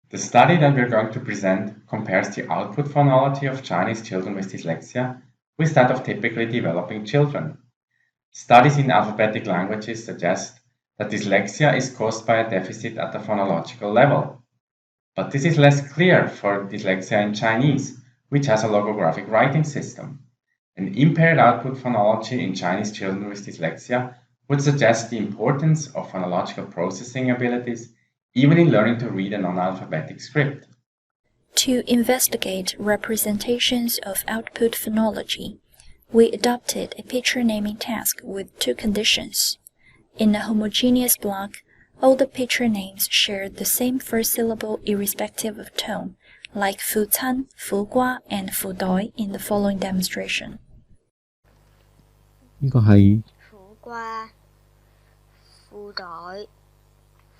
The study that we're going to present compares the output phonology of Chinese children with dyslexia with that of typically developing children. Studies in alphabetic languages suggest that dyslexia is caused by a deficit at the phonological level. But this is less clear for dyslexia in Chinese, which has a logographic writing system. An impaired output phonology in Chinese children with dyslexia would suggest the importance of phonological processing abilities, even in learning to read a non-alphabetic script. To investigate representations of output phonology, we adopted a picture naming task with two conditions. In a homogeneous block, all the picture names shared the same first syllable irrespective of tone, like fu can, fu gua, and fu doi in the following demonstration. 呢個係苦瓜、褲袋、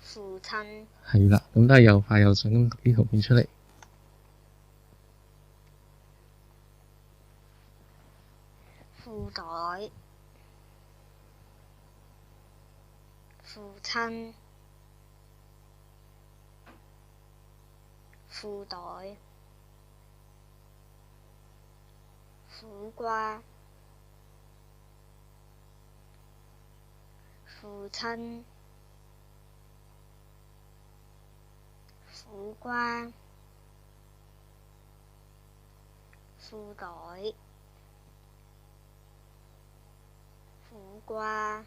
父親。係啦，咁都係又快又準咁讀啲圖片出嚟。褲袋、父親、褲袋、苦瓜、父親、苦瓜、褲袋、苦瓜。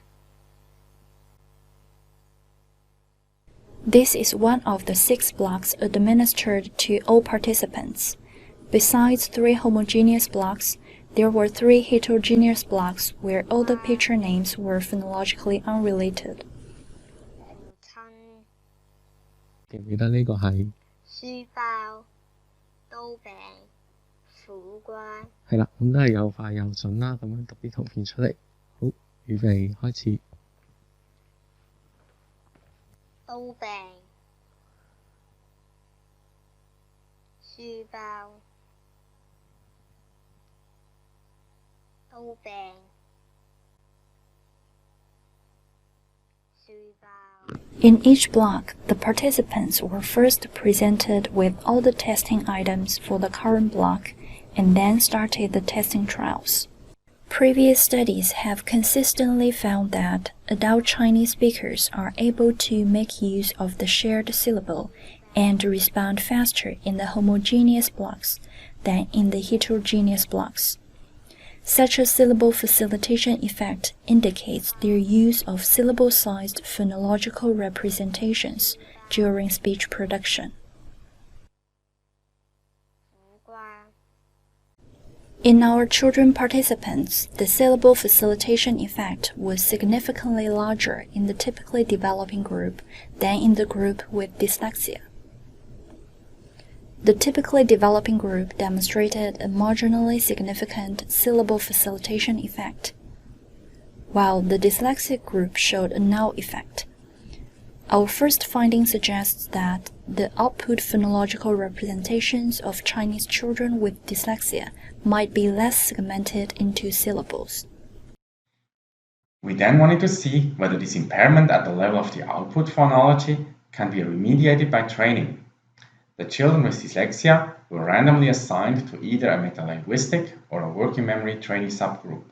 This is one of the 6 blocks administered to all participants. Besides 3 homogeneous blocks, there were 3 heterogeneous blocks where all the picture names were phonologically unrelated. 記唔記得呢個係？書包、刀柄、苦瓜。係啦，咁都係又快又準啦，咁樣讀啲圖片出嚟。好，預備開始。刀柄、書包、刀柄、書包。In each block, the participants were first presented with all the testing items for the current block and then started the testing trials. Previous studies have consistently found that adult Chinese speakers are able to make use of the shared syllable and respond faster in the homogeneous blocks than in the heterogeneous blocks. Such a syllable facilitation effect indicates their use of syllable-sized phonological representations during speech production. In our children participants, the syllable facilitation effect was significantly larger in the typically developing group than in the group with dyslexia. The typically developing group demonstrated a marginally significant syllable facilitation effect, while the dyslexic group showed a null effect. Our first finding suggests that the output phonological representations of Chinese children with dyslexia might be less segmented into syllables. We then wanted to see whether this impairment at the level of the output phonology can be remediated by training. The children with dyslexia were randomly assigned to either a metalinguistic or a working memory training subgroup.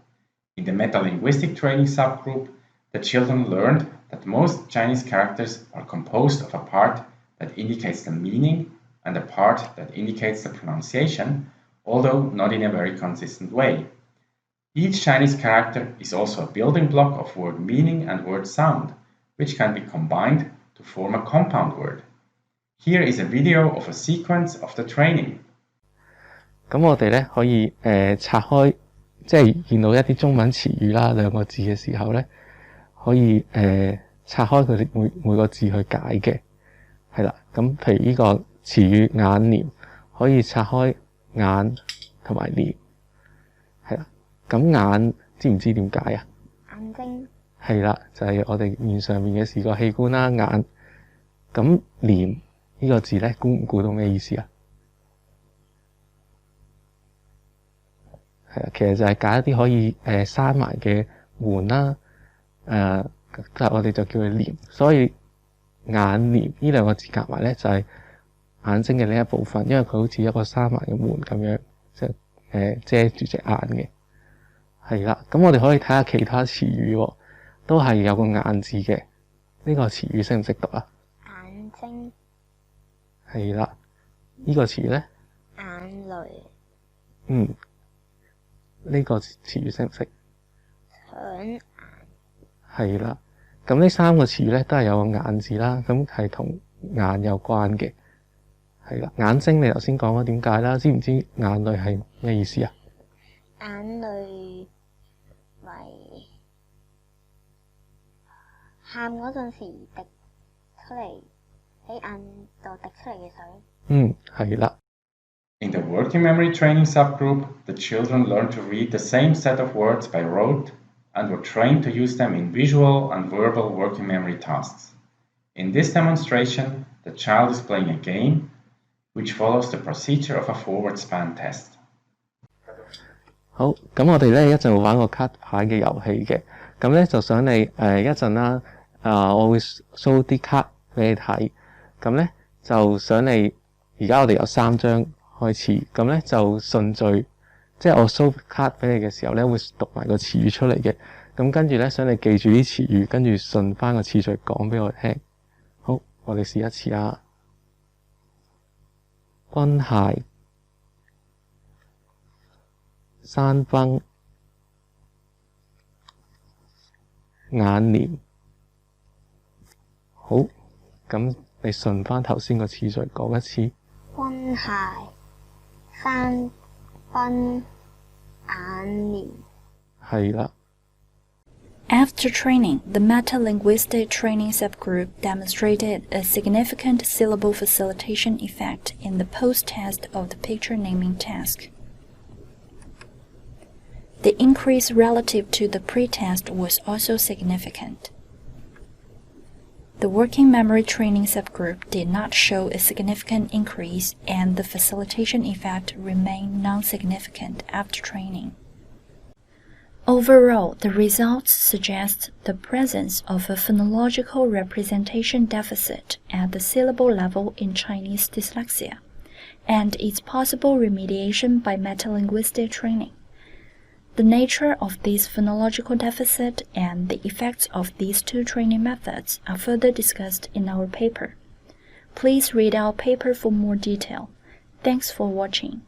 In the metalinguistic training subgroup, the children learned that most Chinese characters are composed of a part that indicates the meaning and a part that indicates the pronunciation, although not in a very consistent way. Each Chinese character is also a building block of word meaning and word sound, which can be combined to form a compound word. Here is a video of a sequence of the training. 咁我哋咧可以拆開，即係見到一啲中文詞語啦兩個字嘅時候咧，可以拆開佢哋每個字去解嘅，係啦。咁譬如呢個詞語眼簾，可以拆開眼同埋簾，係啦。咁眼知唔知點解啊？眼睛。係啦，就係我哋面上面嘅視覺器官啦，眼。咁簾呢個字咧，估唔估到咩意思啊？係啊，其實就係解一啲可以閂埋嘅門啦，但係我哋就叫佢簾，所以眼簾呢兩個字夾埋咧就係眼睛嘅呢一部分，因為佢好似一個閂埋嘅門咁樣，即係遮住隻眼嘅。係啦，咁我哋可以睇下其他詞語喎，都係有個眼字嘅。呢個詞語識唔識讀啊？眼睛。係啦，呢個詞語咧？眼淚。呢個詞語識唔識？搶眼。係啦，咁呢三個詞語咧都係有個眼字啦，咁係同眼有關嘅。係啦，眼睛你頭先講咗點解啦？知唔知眼淚係咩意思啊？眼淚咪喊嗰陣時滴出嚟，喺眼度滴出嚟嘅水。係啦。In the working memory training subgroup, the children learned to read the same set of words by rote and were trained to use them in visual and verbal working memory tasks. In this demonstration, the child is playing a game which follows the procedure of a forward span test. 好，咁我哋咧一陣會玩個卡牌嘅遊戲嘅，咁咧就想你一陣啦，我會 show 啲卡俾你睇，咁咧就想你而家我哋有3張開始，咁咧就順序，即係我 show 卡俾你嘅時候咧會讀埋個詞語出嚟嘅，咁跟住咧想你記住啲詞語，跟住順翻個次序講俾我聽。好，我哋試一次啊。軍械、山崩、眼簾。好，咁你順翻頭先個次序講一次。軍械、山崩、眼簾。係啦。After training, the Metalinguistic training subgroup demonstrated a significant syllable facilitation effect in the post-test of the picture naming task. The increase relative to the pre-test was also significant. The working memory training subgroup did not show a significant increase, and the facilitation effect remained non-significant after training. Overall, the results suggest the presence of a phonological representation deficit at the syllable level in Chinese dyslexia, and its possible remediation by metalinguistic training. The nature of this phonological deficit and the effects of these two training methods are further discussed in our paper. Please read our paper for more detail. Thanks for watching.